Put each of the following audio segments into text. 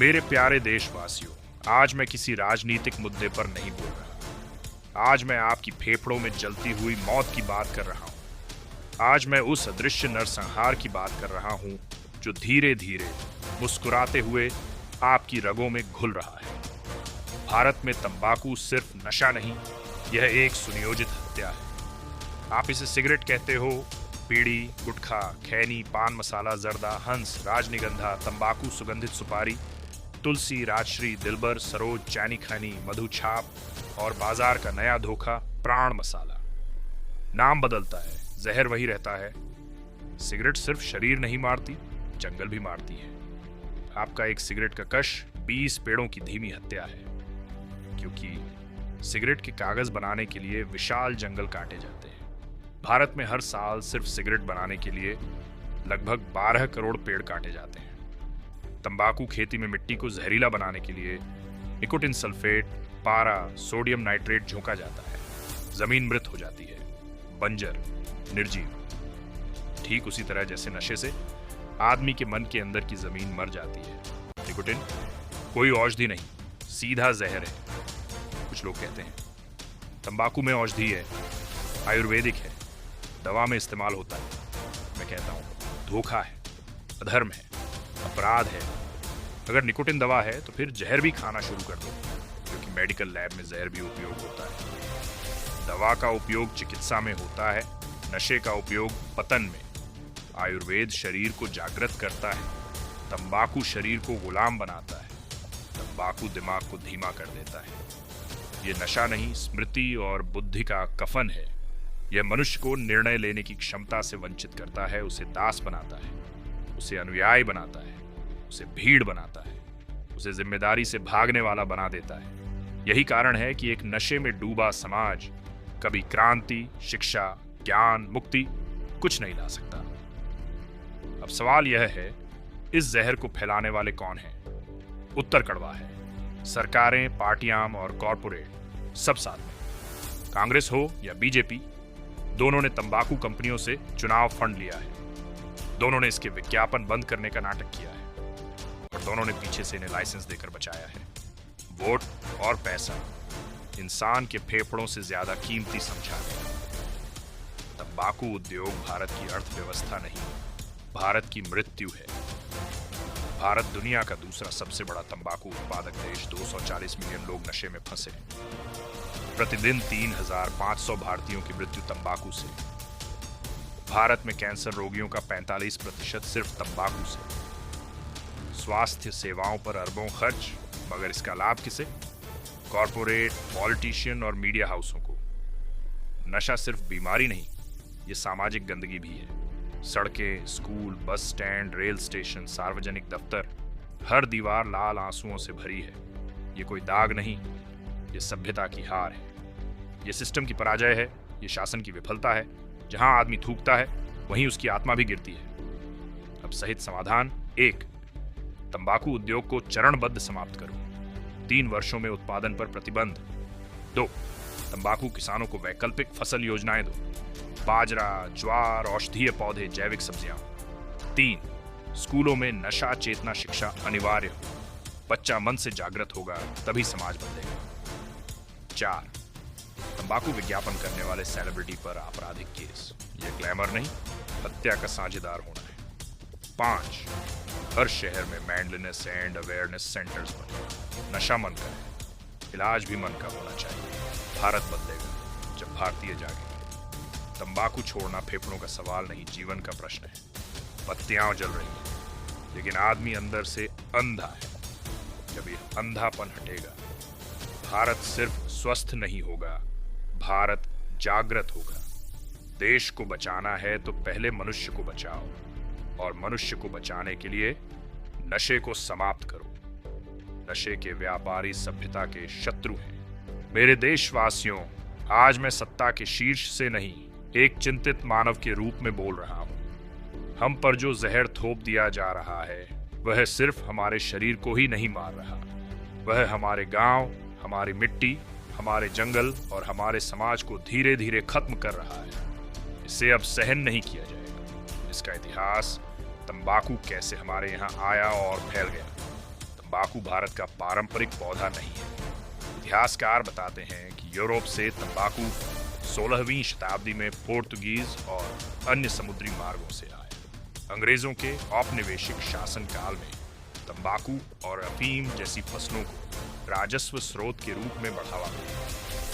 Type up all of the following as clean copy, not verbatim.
मेरे प्यारे देशवासियों, आज मैं किसी राजनीतिक मुद्दे पर नहीं बोल रहा। आज मैं आपकी फेफड़ों में जलती हुई मौत की बात कर रहा हूं। आज मैं उस अदृश्य नरसंहार की बात कर रहा हूं जो धीरे धीरे मुस्कुराते हुए आपकी रगों में घुल रहा है। भारत में तंबाकू सिर्फ नशा नहीं, यह एक सुनियोजित हत्या है। आप इसे सिगरेट कहते हो, बीड़ी, गुटखा, खैनी, पान मसाला, जर्दा, हंस, राजनिगंधा, तंबाकू, सुगंधित सुपारी, तुलसी, राजश्री, दिलबर, सरोज, चैनी खैनी, मधु छाप और बाजार का नया धोखा प्राण मसाला। नाम बदलता है, जहर वही रहता है। सिगरेट सिर्फ शरीर नहीं मारती, जंगल भी मारती है। आपका एक सिगरेट का कश 20 पेड़ों की धीमी हत्या है, क्योंकि सिगरेट के कागज बनाने के लिए विशाल जंगल काटे जाते हैं। भारत में हर साल सिर्फ सिगरेट बनाने के लिए लगभग 12 करोड़ पेड़ काटे जाते हैं। तंबाकू खेती में मिट्टी को जहरीला बनाने के लिए निकोटिन सल्फेट, पारा, सोडियम नाइट्रेट झोंका जाता है। जमीन मृत हो जाती है, बंजर, निर्जीव। ठीक उसी तरह जैसे नशे से आदमी के मन के अंदर की जमीन मर जाती है। निकोटिन कोई औषधि नहीं, सीधा जहर है। कुछ लोग कहते हैं तंबाकू में औषधि है, आयुर्वेदिक है, दवा में इस्तेमाल होता है। मैं कहता हूं धोखा है, अधर्म है, अपराध है। अगर निकोटिन दवा है तो फिर जहर भी खाना शुरू कर दो, क्योंकि मेडिकल लैब में जहर भी उपयोग होता है। दवा का उपयोग चिकित्सा में होता है, नशे का उपयोग पतन में। आयुर्वेद शरीर को जागृत करता है, तंबाकू शरीर को गुलाम बनाता है। तंबाकू दिमाग को धीमा कर देता है। ये नशा नहीं, स्मृति और बुद्धि का कफन है। यह मनुष्य को निर्णय लेने की क्षमता से वंचित करता है, उसे दास बनाता है, उसे अनुयायी बनाता है, उसे भीड़ बनाता है, उसे जिम्मेदारी से भागने वाला बना देता है। यही कारण है कि एक नशे में डूबा समाज कभी क्रांति, शिक्षा, ज्ञान, मुक्ति कुछ नहीं ला सकता। अब सवाल यह है, इस जहर को फैलाने वाले कौन हैं? उत्तर कड़वा है। सरकारें, पार्टियां और कॉरपोरेट सब साथ में। कांग्रेस हो या बीजेपी, दोनों ने तंबाकू कंपनियों से चुनाव फंड लिया है। दोनों ने इसके विज्ञापन बंद करने का नाटक किया है और दोनों ने पीछे से इन्हें लाइसेंस देकर बचाया है। वोट और पैसा इंसान के फेफड़ों से ज्यादा कीमती समझा गया। तंबाकू उद्योग भारत की अर्थव्यवस्था नहीं, भारत की मृत्यु है। भारत दुनिया का दूसरा सबसे बड़ा तंबाकू उत्पादक देश। 240 मिलियन लोग नशे में फंसे। प्रतिदिन 3,500 भारतीयों की मृत्यु तंबाकू से। भारत में कैंसर रोगियों का 45% सिर्फ तंबाकू से। स्वास्थ्य सेवाओं पर अरबों खर्च, मगर इसका लाभ किसे? कॉरपोरेट, पॉलिटिशियन और मीडिया हाउसों को। नशा सिर्फ बीमारी नहीं, ये सामाजिक गंदगी भी है। सड़कें, school, bus stand, rail station, सार्वजनिक दफ्तर, हर दीवार लाल आंसुओं से भरी है। ये कोई दाग नहीं, ये सभ्यता की हार है। ये सिस्टम की पराजय है, ये शासन की विफलता है। जहां आदमी थूकता है वहीं उसकी आत्मा भी गिरती है। अब सहित समाधान: 1. तंबाकू उद्योग को चरणबद्ध समाप्त करो। 3 वर्षों में उत्पादन पर प्रतिबंध। 2. तंबाकू किसानों को वैकल्पिक फसल योजनाएं दो। बाजरा, ज्वार, औषधीय पौधे, जैविक सब्जियां। 3. स्कूलों में नशा चेतना शिक्षा अनिवार्य हो। बच्चा मन से जागृत होगा तभी समाज बदलेगा। 4. तंबाकू विज्ञापन करने वाले सेलिब्रिटी पर आपराधिक केस। यह ग्लैमर नहीं, हत्या का साझेदार होना है। 5. हर शहर में मैंडलिनेस एंड अवेयरनेस सेंटर्स बने। नशा मन का है, इलाज भी मन का होना चाहिए। भारत बदलेगा जब भारतीय जागेंगे। तंबाकू छोड़ना फेफड़ों का सवाल नहीं, जीवन का प्रश्न है। बत्तियां जल रही हैं, लेकिन आदमी अंदर से अंधा है। जब यह अंधापन हटेगा, भारत सिर्फ स्वस्थ नहीं होगा, भारत जागृत होगा। देश को बचाना है तो पहले मनुष्य को बचाओ, और मनुष्य को बचाने के लिए नशे को समाप्त करो। नशे के व्यापारी सभ्यता के शत्रु हैं। मेरे देशवासियों, आज मैं सत्ता के शीर्ष से नहीं, एक चिंतित मानव के रूप में बोल रहा हूं। हम पर जो जहर थोप दिया जा रहा है, वह सिर्फ हमारे शरीर को ही नहीं मार रहा, वह हमारे गांव, हमारी मिट्टी, हमारे जंगल और हमारे समाज को धीरे धीरे खत्म कर रहा है। इसे अब सहन नहीं किया जाएगा। इसका इतिहास, तंबाकू कैसे हमारे यहाँ आया और फैल गया, तंबाकू भारत का पारंपरिक पौधा नहीं है। इतिहासकार बताते हैं कि यूरोप से तंबाकू 16वीं शताब्दी में पोर्तुगीज और अन्य समुद्री मार्गों से आया। अंग्रेजों के औपनिवेशिक शासनकाल में तंबाकू और अफीम जैसी फसलों को राजस्व स्रोत के रूप में बढ़ावा मिला,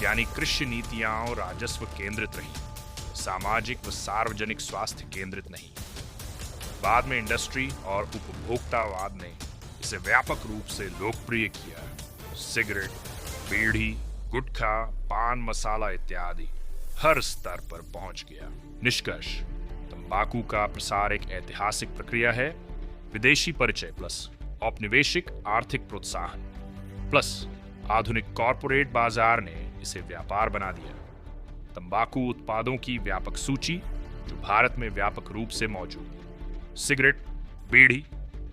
यानी कृषि नीतियां राजस्व केंद्रित रही, सामाजिक व सार्वजनिक स्वास्थ्य केंद्रित नहीं। बाद में इंडस्ट्री और उपभोक्तावाद ने इसे व्यापक रूप से लोकप्रिय किया। सिगरेट, बीड़ी, गुटखा, पान मसाला इत्यादि हर स्तर पर पहुंच गया। निष्कर्ष: तंबाकू का प्रसार एक ऐतिहासिक प्रक्रिया है। विदेशी परिचय प्लस औपनिवेशिक आर्थिक प्रोत्साहन प्लस आधुनिक कॉरपोरेट बाजार ने इसे व्यापार बना दिया। तंबाकू उत्पादों की व्यापक सूची जो भारत में व्यापक रूप से मौजूद है। सिगरेट, बीड़ी,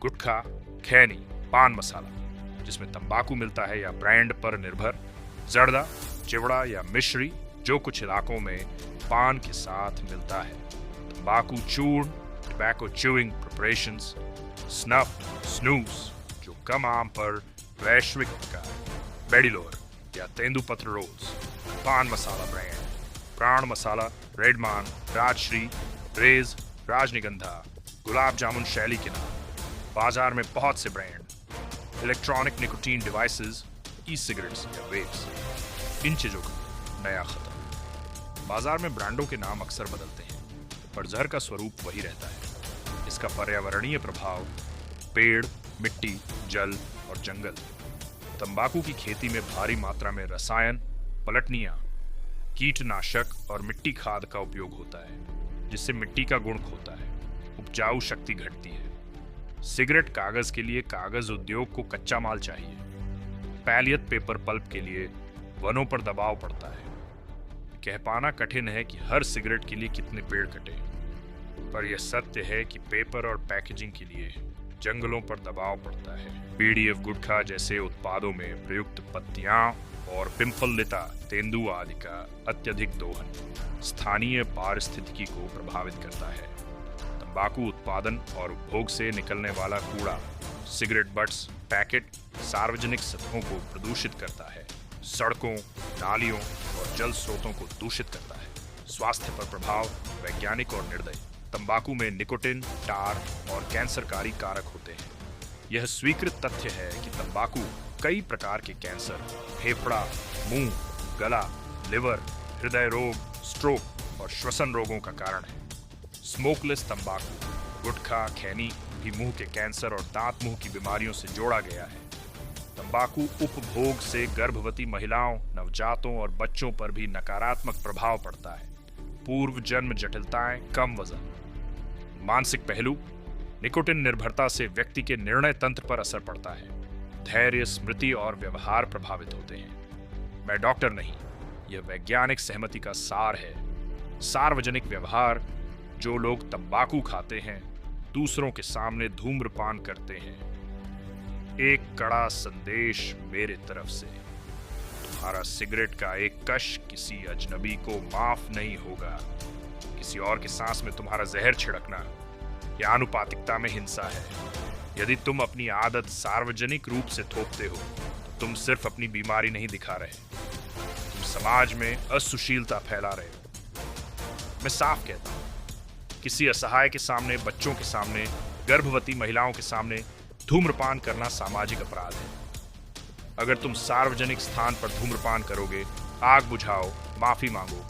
गुटखा, खैनी, पान मसाला जिसमें तंबाकू मिलता है या ब्रांड पर निर्भर, जर्दा, चिवड़ा या मिश्री जो कुछ इलाकों में पान के साथ मिलता है, तंबाकू चूर्ण, टबैको च्यूइंग प्रिपरेशंस, स्नफ, स्नूस जो कम आम पर वैश्विक का, बेडिलोर या तेंदुपत्र रोल्स, पान मसाला ब्रांड, प्राण मसाला, रेडमान, राजश्री, रेज, राजनिगंधा, गुलाब जामुन शैली के नाम, बाजार में बहुत से ब्रांड, इलेक्ट्रॉनिक निकोटीन डिवाइसेस, ई सिगरेट्स या वेप्स, इन चीजों का नया खतरा। बाजार में ब्रांडों के नाम अक्सर बदलते हैं, पर जहर का स्वरूप वही रहता है। इसका पर्यावरणीय प्रभाव पेड़, मिट्टी, जल और जंगल। तंबाकू की खेती में भारी मात्रा में रसायन, पलटनियां, कीटनाशक और मिट्टी खाद का उपयोग होता है, जिससे मिट्टी का गुण खोता है, उपजाऊ शक्ति घटती है। सिगरेट कागज के लिए कागज उद्योग को कच्चा माल चाहिए। पैलियत पेपर पल्प के लिए वनों पर दबाव पड़ता है। कह पाना कठिन है कि हर सिगरेट के लिए कितने पेड़ कटे, पर यह सत्य है कि पेपर और पैकेजिंग के लिए जंगलों पर दबाव पड़ता है। पीडीएफ गुटखा जैसे उत्पादों में प्रयुक्त पत्तियां और पिंपललिता, तेंदुआ आदि का अत्यधिक दोहन स्थानीय पारिस्थितिकी को प्रभावित करता है। तंबाकू उत्पादन और उपभोग से निकलने वाला कूड़ा, सिगरेट बट्स, पैकेट सार्वजनिक सतहों को प्रदूषित करता है, सड़कों, नालियों और जल स्रोतों को दूषित करता है। स्वास्थ्य पर प्रभाव वैज्ञानिक और निर्दयी। तंबाकू में निकोटिन, टार और कैंसरकारी कारक होते हैं। यह स्वीकृत तथ्य है कि तंबाकू कई प्रकार के कैंसर, फेफड़ा, मुंह, गला, लिवर, हृदय रोग, स्ट्रोक और श्वसन रोगों का कारण है। स्मोकलेस तंबाकू, गुटखा, खैनी भी मुंह के कैंसर और दांत मुंह की बीमारियों से जोड़ा गया है। तंबाकू उपभोग से गर्भवती महिलाओं, नवजातों और बच्चों पर भी नकारात्मक प्रभाव पड़ता है। पूर्व जन्म जटिलताएं, कम वजन। मानसिक पहलू, निकोटिन निर्भरता से व्यक्ति के निर्णय तंत्र पर असर पड़ता है। धैर्य, स्मृति और व्यवहार प्रभावित होते हैं। मैं डॉक्टर नहीं, यह वैज्ञानिक सहमति का सार है। सार्वजनिक व्यवहार, जो लोग तंबाकू खाते हैं, दूसरों के सामने धूम्रपान करते हैं। एक कड़ा संदेश मेरे तरफ से, तुम्हारा सिगरेट का एक कश किसी अजनबी को माफ नहीं होगा। किसी और के सांस में तुम्हारा जहर छिड़कना या आनुपातिकता में हिंसा है। यदि तुम अपनी आदत सार्वजनिक रूप से थोपते हो, तो तुम सिर्फ अपनी बीमारी नहीं दिखा रहे, तुम समाज में असुशीलता फैला रहे हो। मैं साफ कहता हूं, किसी असहाय के सामने, बच्चों के सामने, गर्भवती महिलाओं के सामने धूम्रपान करना सामाजिक अपराध है। अगर तुम सार्वजनिक स्थान पर धूम्रपान करोगे, आग बुझाओ, माफी मांगो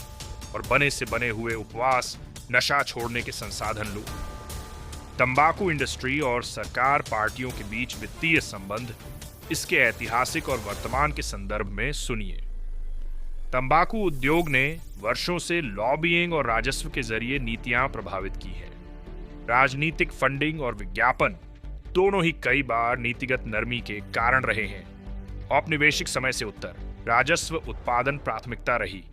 और बने से बने हुए उपवास, नशा छोड़ने के संसाधन लो। तंबाकू इंडस्ट्री और सरकार पार्टियों के बीच वित्तीय संबंध, इसके ऐतिहासिक और वर्तमान के संदर्भ में सुनिए। तंबाकू उद्योग ने वर्षों से लॉबिंग और राजस्व के जरिए नीतियां प्रभावित की हैं। राजनीतिक फंडिंग और विज्ञापन दोनों ही कई बार नीतिगत नरमी के कारण रहे हैं। औपनिवेशिक समय से उत्तर राजस्व उत्पादन प्राथमिकता रही।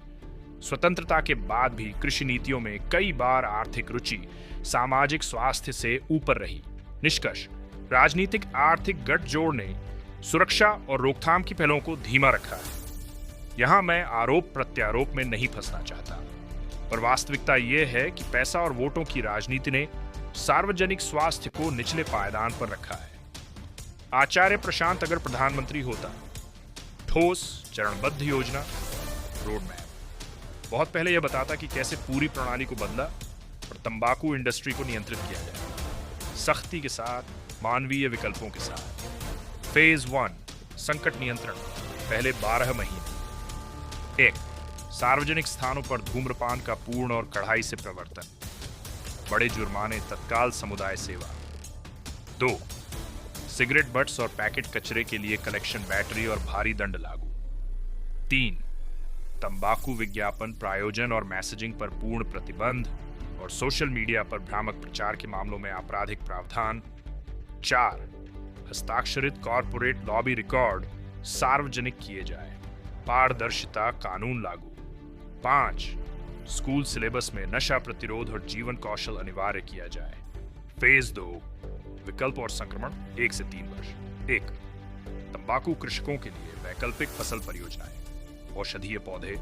स्वतंत्रता के बाद भी कृषि नीतियों में कई बार आर्थिक रुचि सामाजिक स्वास्थ्य से ऊपर रही। निष्कर्ष, राजनीतिक आर्थिक गठजोड़ ने सुरक्षा और रोकथाम की पहलों को धीमा रखा है। यहां मैं आरोप प्रत्यारोप में नहीं फंसना चाहता, पर वास्तविकता यह है कि पैसा और वोटों की राजनीति ने सार्वजनिक स्वास्थ्य को निचले पायदान पर रखा है। आचार्य प्रशांत अगर प्रधानमंत्री होता, ठोस चरणबद्ध योजना, रोड मैप। बहुत पहले यह बताता कि कैसे पूरी प्रणाली को बदला और तंबाकू इंडस्ट्री को नियंत्रित किया जाए, सख्ती के साथ, मानवीय विकल्पों के साथ। फेज 1 संकट नियंत्रण, पहले 12 महीने। 1 सार्वजनिक स्थानों पर धूम्रपान का पूर्ण और कड़ाई से प्रवर्तन, बड़े जुर्माने, तत्काल समुदाय सेवा। 2 सिगरेट बट्स और पैकेट कचरे के लिए कलेक्शन बैटरी और भारी दंड लागू। 3 तंबाकू विज्ञापन प्रायोजन और मैसेजिंग पर पूर्ण प्रतिबंध और सोशल मीडिया पर भ्रामक प्रचार के मामलों में आपराधिक प्रावधान। 4 हस्ताक्षरित कॉरपोरेट लॉबी रिकॉर्ड सार्वजनिक किए जाए, पारदर्शिता कानून लागू। 5 स्कूल सिलेबस में नशा प्रतिरोध और जीवन कौशल अनिवार्य किया जाए। फेज 2 विकल्प और संक्रमण 1 से 3 वर्ष। 1 तंबाकू कृषकों के लिए वैकल्पिक फसल परियोजनाएं, औषधीय पौधे,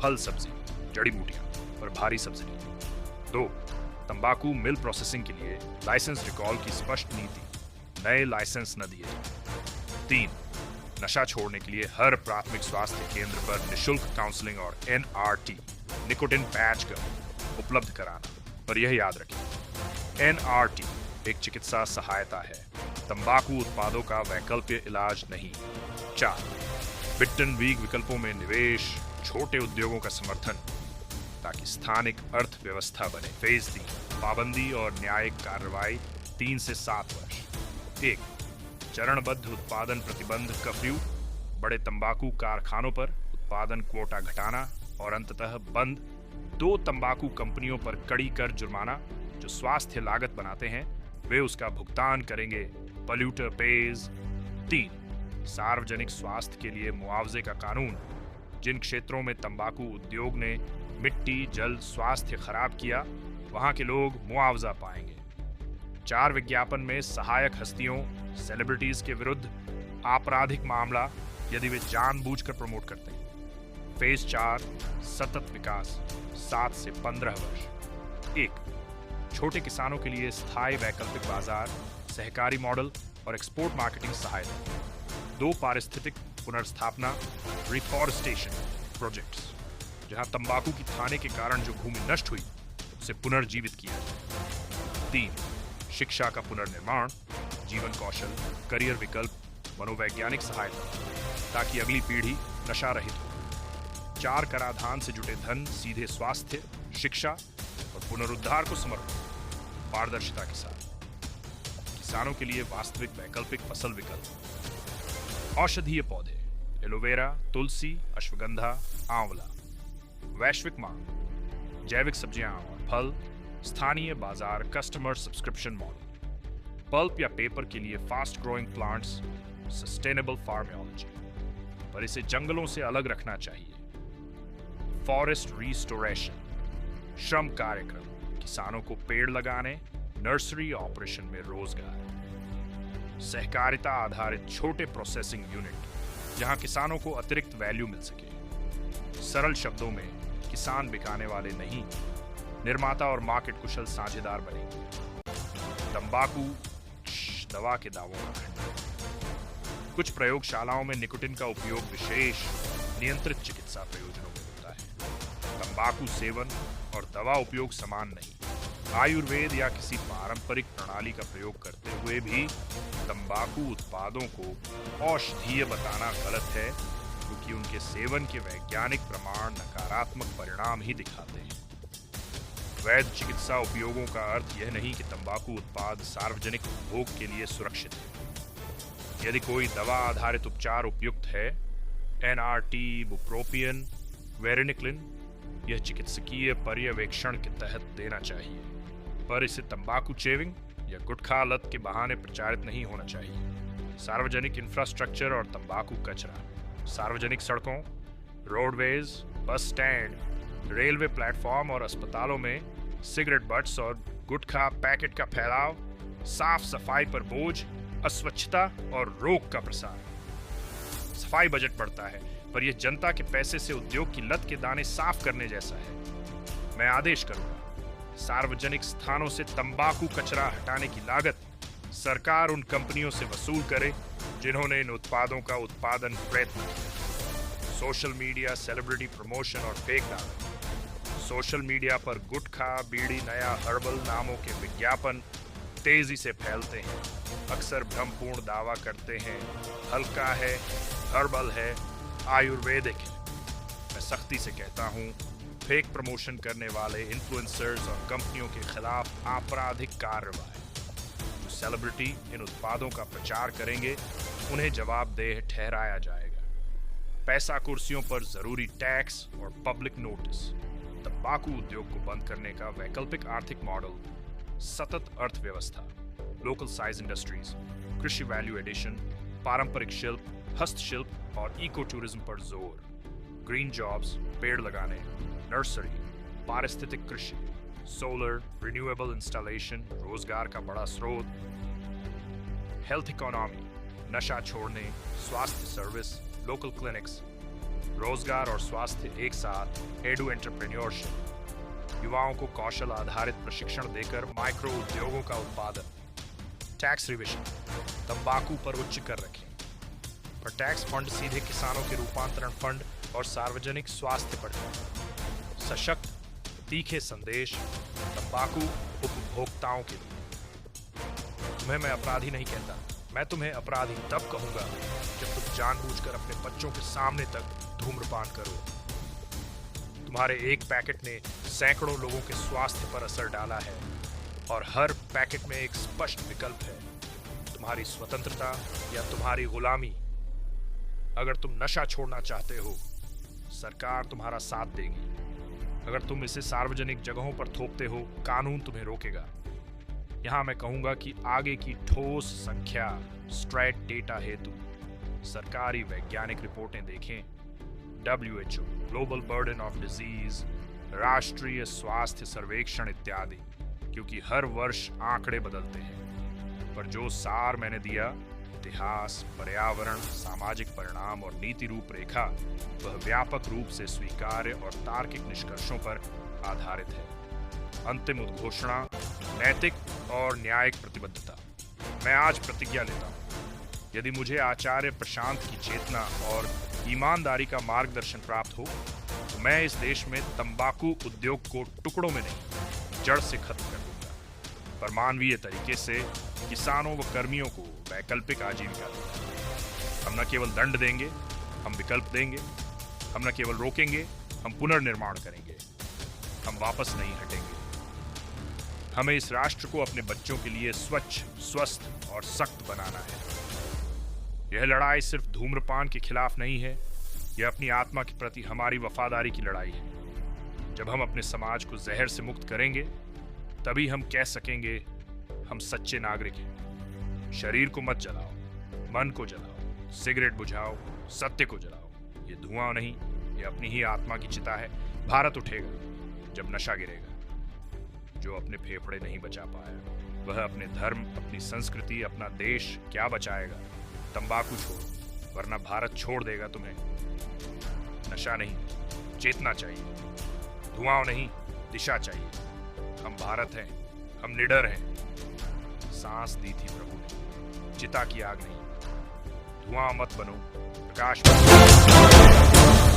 फल सब्जी, जड़ी बूटियां और भारी सब्सिडी। 2 तंबाकू मिल प्रोसेसिंग के लिए लाइसेंस रिकॉल की स्पष्ट नीति, नए लाइसेंस न दिए जाए। 3 नशा छोड़ने के लिए हर प्राथमिक स्वास्थ्य केंद्र पर निशुल्क काउंसलिंग और NRT निकोटिन पैच गम उपलब्ध कराना। पर यह याद रखें, NRT एक चिकित्सा सहायता है, तंबाकू उत्पादों का वैकल्पिक इलाज नहीं। 4 बिट एंड वीक विकल्पों में निवेश, छोटे उद्योगों का समर्थन ताकि स्थानिक अर्थव्यवस्था बने। फेज 3 पाबंदी और न्यायिक कार्रवाई 3 से 7 वर्ष। 1 चरणबद्ध उत्पादन प्रतिबंध कर्फ्यू, बड़े तंबाकू कारखानों पर उत्पादन क्वोटा घटाना और अंततः बंद। 2 तंबाकू कंपनियों पर कड़ी कर जुर्माना, जो स्वास्थ्य लागत बनाते हैं वे उसका भुगतान करेंगे, पॉल्यूटर पेज। 3 सार्वजनिक स्वास्थ्य के लिए मुआवजे का कानून, जिन क्षेत्रों में तंबाकू उद्योग ने मिट्टी, जल, स्वास्थ्य खराब किया वहां के लोग मुआवजा पाएंगे। 4 विज्ञापन में सहायक हस्तियों, सेलिब्रिटीज के विरुद्ध आपराधिक मामला यदि वे जानबूझकर प्रमोट करते हैं। फेज 4 सतत विकास 7 से 15 वर्ष। 1 छोटे किसानों के लिए स्थायी वैकल्पिक बाजार, सहकारी मॉडल और एक्सपोर्ट मार्केटिंग सहायता। 2 पारिस्थितिक पुनर्स्थापना, रिफॉरेस्टेशन प्रोजेक्ट्स, जहां तंबाकू की थाने के कारण जो भूमि नष्ट हुई उसे पुनर्जीवित किया जाए। 3 शिक्षा का पुनर्निर्माण, जीवन कौशल, करियर विकल्प, मनोवैज्ञानिक सहायता ताकि अगली पीढ़ी नशा रहित हो। 4 कराधान से जुटे धन सीधे स्वास्थ्य, शिक्षा और पुनरुद्धार को समर्पित, पारदर्शिता के साथ। किसानों के लिए वास्तविक वैकल्पिक फसल विकल्प, औषधीय पौधे, एलोवेरा, तुलसी, अश्वगंधा, आंवला। वैश्विक मांग, जैविक सब्जियां और फल, स्थानीय बाजार, कस्टमर सब्सक्रिप्शन मॉडल। पल्प या पेपर के लिए फास्ट ग्रोइंग प्लांट्स, सस्टेनेबल फार्मियोलॉजी, पर इसे जंगलों से अलग रखना चाहिए। फॉरेस्ट रिस्टोरेशन, श्रम कार्यक्रम, किसानों को पेड़ लगाने, नर्सरी ऑपरेशन में रोजगार। सहकारिता आधारित छोटे प्रोसेसिंग यूनिट, जहां किसानों को अतिरिक्त वैल्यू मिल सके। सरल शब्दों में, किसान बिकाने वाले नहीं, निर्माता और मार्केट कुशल साझेदार बनेंगे। तंबाकू दवा के दावों का खंडन। कुछ प्रयोगशालाओं में निकोटिन का उपयोग विशेष नियंत्रित चिकित्सा प्रयोजनों में होता है। तंबाकू सेवन और दवा उपयोग समान नहीं। आयुर्वेद या किसी पारंपरिक प्रणाली का प्रयोग करते हुए भी तंबाकू उत्पादों को औषधीय बताना गलत है, क्योंकि उनके सेवन के वैज्ञानिक प्रमाण नकारात्मक परिणाम ही दिखाते हैं। वैध चिकित्सा उपयोगों का अर्थ यह नहीं कि तंबाकू उत्पाद सार्वजनिक उपभोग के लिए सुरक्षित है। यदि कोई दवा आधारित उपचार उपयुक्त है, NRT, बुप्रोपियन, वेरेनिक्लिन, यह चिकित्सकीय पर्यवेक्षण के तहत देना चाहिए, पर इसे तंबाकू चेविंग या गुटखा लत के बहाने प्रचारित नहीं होना चाहिए। सार्वजनिक इंफ्रास्ट्रक्चर और तंबाकू कचरा, सार्वजनिक सड़कों, roadways, bus stand, railway platform और अस्पतालों में सिगरेट बट्स और गुटखा पैकेट का फैलाव, साफ सफाई पर बोझ, अस्वच्छता और रोग का प्रसार। सफाई बजट बढ़ता है, पर यह जनता के पैसे से उद्योग की लत के दाने साफ करने जैसा है। मैं आदेश करूंगा, सार्वजनिक स्थानों से तंबाकू कचरा हटाने की लागत सरकार उन कंपनियों से वसूल करे जिन्होंने इन उत्पादों का उत्पादन प्रयत्न किया। सोशल मीडिया सेलिब्रिटी प्रमोशन और फेक दावे। सोशल मीडिया पर गुटखा, बीड़ी, नया हर्बल नामों के विज्ञापन तेजी से फैलते हैं। अक्सर भ्रमपूर्ण दावा करते हैं हल्का है, हर्बल है, आयुर्वेदिक है। मैं सख्ती से कहता हूँ, फेक प्रमोशन करने वाले इन्फ्लुएंसर्स और कंपनियों के खिलाफ आपराधिक कार्रवाई। जो सेलिब्रिटी इन उत्पादों का प्रचार करेंगे उन्हें जवाबदेह ठहराया जाएगा। पैसा कुर्सियों पर जरूरी टैक्स और पब्लिक नोटिस। तंबाकू उद्योग को बंद करने का वैकल्पिक आर्थिक मॉडल, सतत अर्थव्यवस्था, लोकल साइज इंडस्ट्रीज, कृषि वैल्यू एडिशन, पारंपरिक शिल्प, हस्तशिल्प और इको टूरिज्म पर जोर। ग्रीन जॉब्स, पेड़ लगाने, नर्सरी, पारिस्थितिक कृषि, सोलर, रिन्यूएबल इंस्टॉलेशन, रोजगार का बड़ा स्रोत। हेल्थ इकोनॉमी, नशा छोड़ने, स्वास्थ्य सर्विस, लोकल क्लिनिक्स, रोजगार और स्वास्थ्य एक साथ, एडू एंटरप्रेन्योरशिप। युवाओं को कौशल आधारित प्रशिक्षण देकर माइक्रो उद्योगों का उत्पादन। टैक्स रिविजन, तंबाकू पर उच्च कर रखें, पर टैक्स फंड सीधे किसानों के रूपांतरण फंड और सार्वजनिक स्वास्थ्य पर जाए। सशक्त, तीखे संदेश तंबाकू उपभोक्ताओं के लिए। तुम्हें मैं अपराधी नहीं कहता, मैं तुम्हें अपराधी तब कहूंगा जब तुम जानबूझकर अपने बच्चों के सामने तक धूम्रपान करो। तुम्हारे एक पैकेट ने सैकड़ों लोगों के स्वास्थ्य पर असर डाला है और हर पैकेट में एक स्पष्ट विकल्प है, तुम्हारी स्वतंत्रता या तुम्हारी गुलामी। अगर तुम नशा छोड़ना चाहते हो, सरकार तुम्हारा साथ देगी। अगर तुम इसे सार्वजनिक जगहों पर थोपते हो, कानून तुम्हें रोकेगा। यहां मैं कहूंगा कि आगे की ठोस संख्या, स्ट्रेट डेटा हेतु सरकारी वैज्ञानिक रिपोर्टें देखें। WHO, global burden of disease, राष्ट्रीय स्वास्थ्य सर्वेक्षण इत्यादि, क्योंकि हर वर्ष आंकड़े बदलते हैं। पर जो सार मैंने दिया, इतिहास, पर्यावरण, सामाजिक परिणाम और नीति रूपरेखा, वह व्यापक रूप से स्वीकार्य और तार्किक निष्कर्षों पर आधारित है। अंतिम उद्घोषणा, नैतिक और न्यायिक प्रतिबद्धता। मैं आज प्रतिज्ञा लेता हूँ, यदि मुझे आचार्य प्रशांत की चेतना और ईमानदारी का मार्गदर्शन प्राप्त हो, तो मैं इस देश में तंबाकू उद्योग को टुकड़ों में नहीं, जड़ से खत्म कर दूंगा। पर मानवीय तरीके से किसानों व कर्मियों को वैकल्पिक आजीविका देंगे। हम न केवल दंड देंगे, हम विकल्प देंगे। हम न केवल रोकेंगे, हम पुनर्निर्माण करेंगे। हम वापस नहीं हटेंगे। हमें इस राष्ट्र को अपने बच्चों के लिए स्वच्छ, स्वस्थ और सख्त बनाना है। यह लड़ाई सिर्फ धूम्रपान के खिलाफ नहीं है, यह अपनी आत्मा के प्रति हमारी वफादारी की लड़ाई है। जब हम अपने समाज को जहर से मुक्त करेंगे, तभी हम कह सकेंगे हम सच्चे नागरिक हैं। शरीर को मत जलाओ, मन को जलाओ, सिगरेट बुझाओ, सत्य को जलाओ। ये धुआं नहीं, ये अपनी ही आत्मा की चिता है। भारत उठेगा जब नशा गिरेगा। जो अपने फेफड़े नहीं बचा पाया, वह अपने धर्म, अपनी संस्कृति, अपना देश क्या बचाएगा। तंबाकू छोड़ो, वरना भारत छोड़ देगा तुम्हें। नशा नहीं, चेतना चाहिए। धुआं नहीं, दिशा चाहिए। हम भारत हैं, हम निडर हैं। सांस दी थी प्रभु ने, चिता की आग नहीं। धुआं मत बनो, प्रकाश बनो।